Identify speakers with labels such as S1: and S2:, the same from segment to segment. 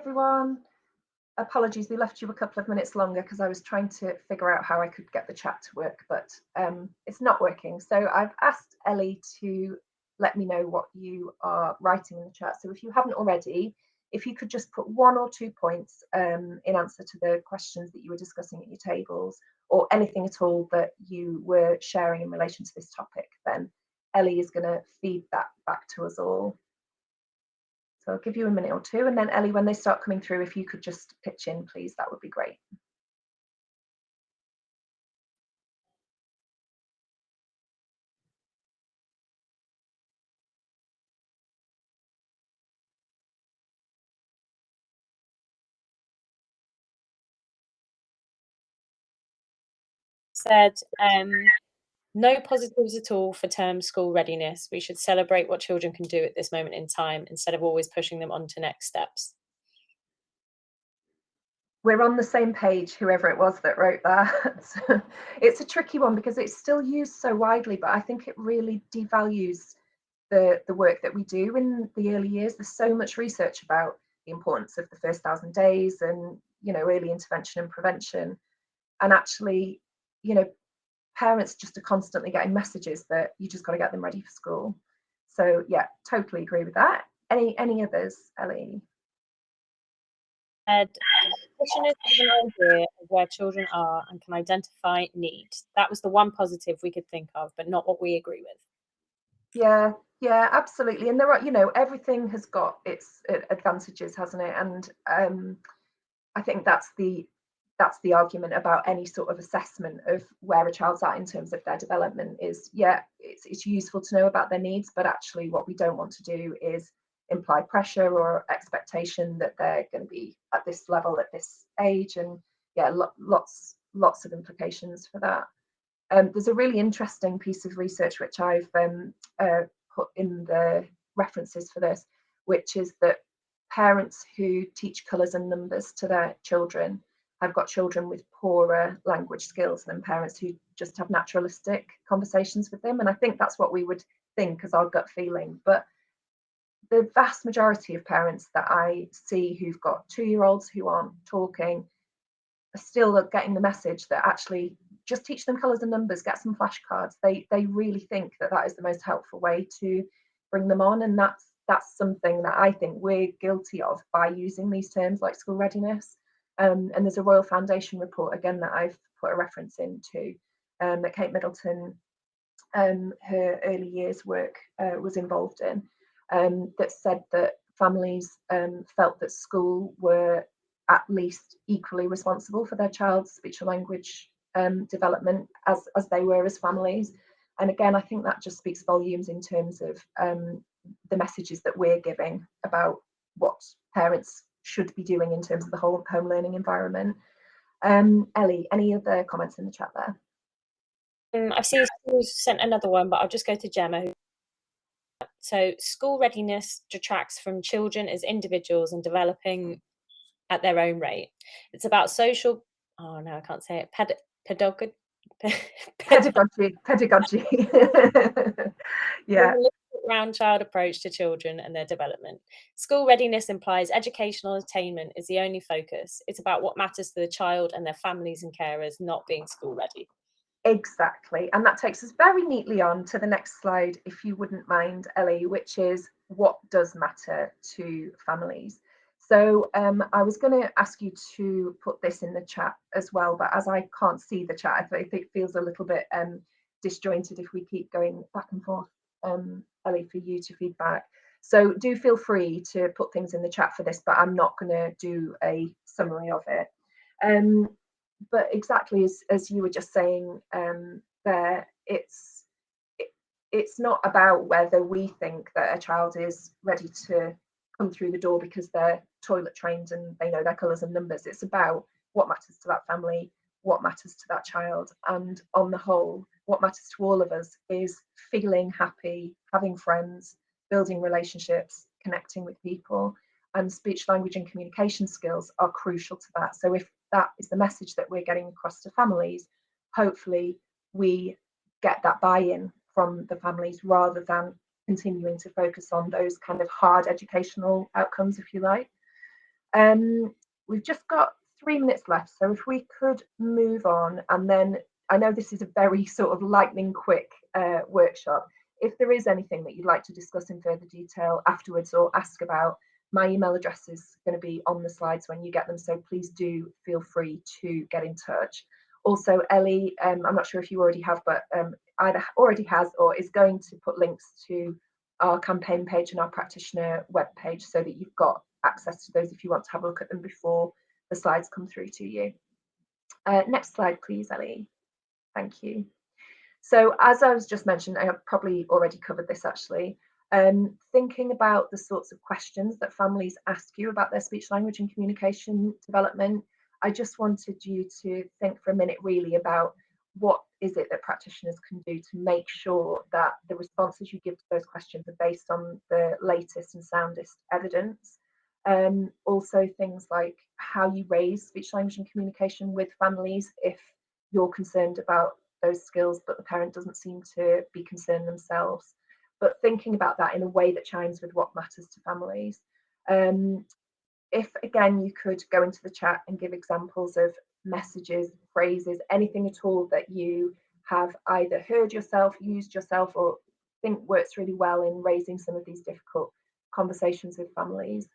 S1: everyone. Apologies, we left you a couple of minutes longer because I was trying to figure out how I could get the chat to work, but it's not working. So I've asked Ellie to let me know what you are writing in the chat. So if you haven't already, if you could just put 1 or 2 points in answer to the questions that you were discussing at your tables, or anything at all that you were sharing in relation to this topic, then Ellie is going to feed that back to us all. So I'll give you a minute or two, and then Ellie, when they start coming through, if you could just pitch in, please, that would be great.
S2: Said, no positives at all for term school readiness. We should celebrate what children can do at this moment in time instead of always pushing them on to next steps.
S1: We're on the same page, whoever it was that wrote that. It's a tricky one because it's still used so widely, but I think it really devalues the work that we do in the early years. There's so much research about the importance of the first 1,000 days and, you know, early intervention and prevention. And actually, you know, parents just are constantly getting messages that you just got to get them ready for school. So yeah, totally agree with that. Any others, Ellie?
S2: Practitioners have an idea of where children are and can identify needs. That was the one positive we could think of, but not what we agree with.
S1: Yeah, absolutely. And there are, you know, everything has got its advantages, hasn't it? And I think that's the argument about any sort of assessment of where a child's at in terms of their development is, yeah, it's useful to know about their needs, but actually what we don't want to do is imply pressure or expectation that they're going to be at this level at this age. And yeah, lots of implications for that. There's a really interesting piece of research which I've put in the references for this, which is that parents who teach colours and numbers to their children have got children with poorer language skills than parents who just have naturalistic conversations with them. And I think that's what we would think as our gut feeling. But the vast majority of parents that I see who've got 2-year-olds who aren't talking are still getting the message that actually just teach them colours and numbers, get some flashcards. They really think that that is the most helpful way to bring them on. And that's something that I think we're guilty of by using these terms like school readiness. And there's a Royal Foundation report, again, that I've put a reference into, that Kate Middleton, her early years work was involved in, that said that families felt that school were at least equally responsible for their child's speech and language development as they were as families. And again, I think that just speaks volumes in terms of the messages that we're giving about what parents should be doing in terms of the whole home learning environment. Ellie, any other comments in the chat there?
S2: I've seen schools sent another one, but I'll just go to Gemma. So school readiness detracts from children as individuals and developing at their own rate. It's about social, oh no, I can't say it, pedagogy. Yeah. Round child approach to children and their development. School readiness implies educational attainment is the only focus. It's about what matters to the child and their families and carers, not being school ready.
S1: Exactly. And that takes us very neatly on to the next slide, if you wouldn't mind, Ellie, which is what does matter to families. So I was going to ask you to put this in the chat as well, but as I can't see the chat, I think it feels a little bit disjointed if we keep going back and forth, Ellie, for you to feedback. So do feel free to put things in the chat for this, but I'm not going to do a summary of it. But exactly as you were just saying there, it's not about whether we think that a child is ready to come through the door because they're toilet trained and they know their colours and numbers. It's about what matters to that family, what matters to that child, and on the whole, what matters to all of us is feeling happy, having friends, building relationships, connecting with people. And speech, language and communication skills are crucial to that. So if that is the message that we're getting across to families, hopefully we get that buy-in from the families rather than continuing to focus on those kind of hard educational outcomes, if you like. We've just got 3 minutes left, so if we could move on, and then I know this is a very sort of lightning quick workshop. If there is anything that you'd like to discuss in further detail afterwards or ask about, my email address is going to be on the slides when you get them, so please do feel free to get in touch. Also, Ellie, I'm not sure if you already have, but either already has or is going to put links to our campaign page and our practitioner web page so that you've got access to those if you want to have a look at them before the slides come through to you. Next slide, please, Ellie. Thank you. So as I was just mentioning, I have probably already covered this actually, thinking about the sorts of questions that families ask you about their speech, language and communication development, I just wanted you to think for a minute really about what is it that practitioners can do to make sure that the responses you give to those questions are based on the latest and soundest evidence. Also things like how you raise speech, language and communication with families if you're concerned about those skills but the parent doesn't seem to be concerned themselves, but thinking about that in a way that chimes with what matters to families. If again you could go into the chat and give examples of messages, phrases, anything at all that you have either heard yourself, used yourself, or think works really well in raising some of these difficult conversations with families.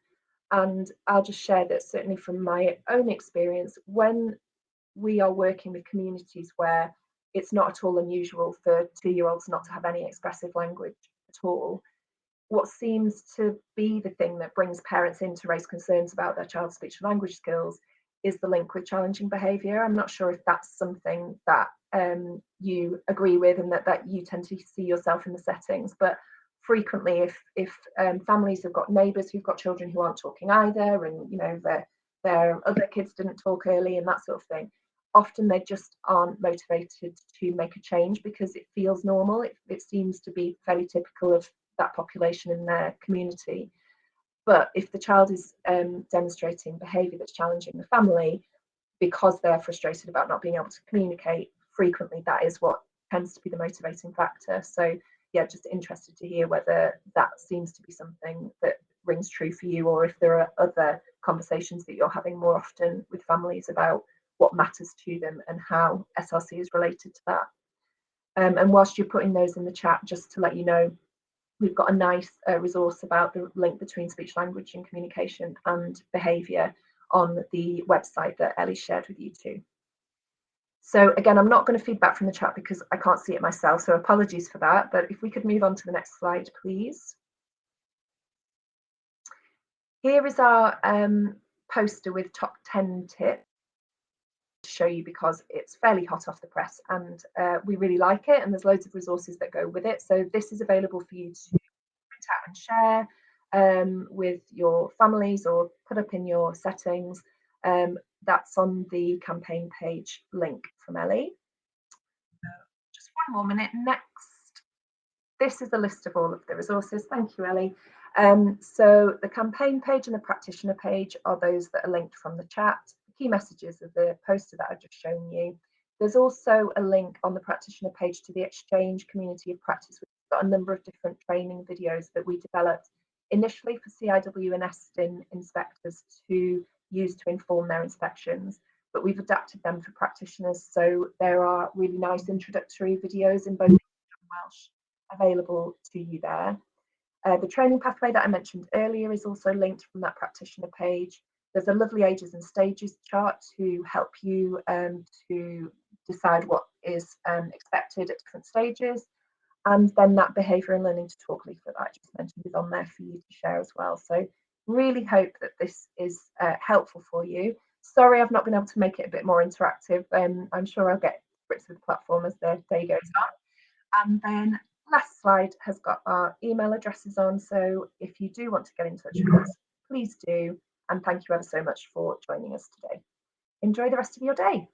S1: And I'll just share that certainly from my own experience, when we are working with communities where it's not at all unusual for 2-year-olds not to have any expressive language at all, what seems to be the thing that brings parents in to raise concerns about their child's speech and language skills is the link with challenging behaviour. I'm not sure if that's something that you agree with and that you tend to see yourself in the settings, but frequently if families have got neighbours who've got children who aren't talking either, and you know their other kids didn't talk early and that sort of thing, often they just aren't motivated to make a change because it feels normal. It seems to be fairly typical of that population in their community. But if the child is demonstrating behaviour that's challenging the family because they're frustrated about not being able to communicate, frequently that is what tends to be the motivating factor. So yeah, just interested to hear whether that seems to be something that rings true for you, or if there are other conversations that you're having more often with families about what matters to them and how SLC is related to that. And whilst you're putting those in the chat, just to let you know, we've got a nice resource about the link between speech, language and communication and behaviour on the website that Ellie shared with you too. So again, I'm not going to feed back from the chat because I can't see it myself, so apologies for that. But if we could move on to the next slide, please. Here is our poster with top 10 tips to show you because it's fairly hot off the press and we really like it, and there's loads of resources that go with it. So this is available for you to print out and share with your families or put up in your settings. That's on the campaign page link from Ellie. Just one more minute. Next, this is a list of all of the resources. Thank you, Ellie. So the campaign page and the practitioner page are those that are linked from the chat. The key messages of the poster that I've just shown you. There's also a link on the practitioner page to the Exchange Community of Practice, which has got a number of different training videos that we developed initially for CIW and STIN inspectors to use to inform their inspections, but we've adapted them for practitioners. So there are really nice introductory videos in both English and Welsh available to you there. The training pathway that I mentioned earlier is also linked from that practitioner page. There's a lovely ages and stages chart to help you to decide what is expected at different stages. And then that behaviour and learning to talk leaflet that I just mentioned is on there for you to share as well. So really hope that this is helpful for you. Sorry I've not been able to make it a bit more interactive. I'm sure I'll get bits of the platform as the day goes on. And then last slide has got our email addresses on. So if you do want to get in touch with us, please do. And thank you ever so much for joining us today. Enjoy the rest of your day.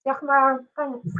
S1: Diolch yn fawr. Thanks.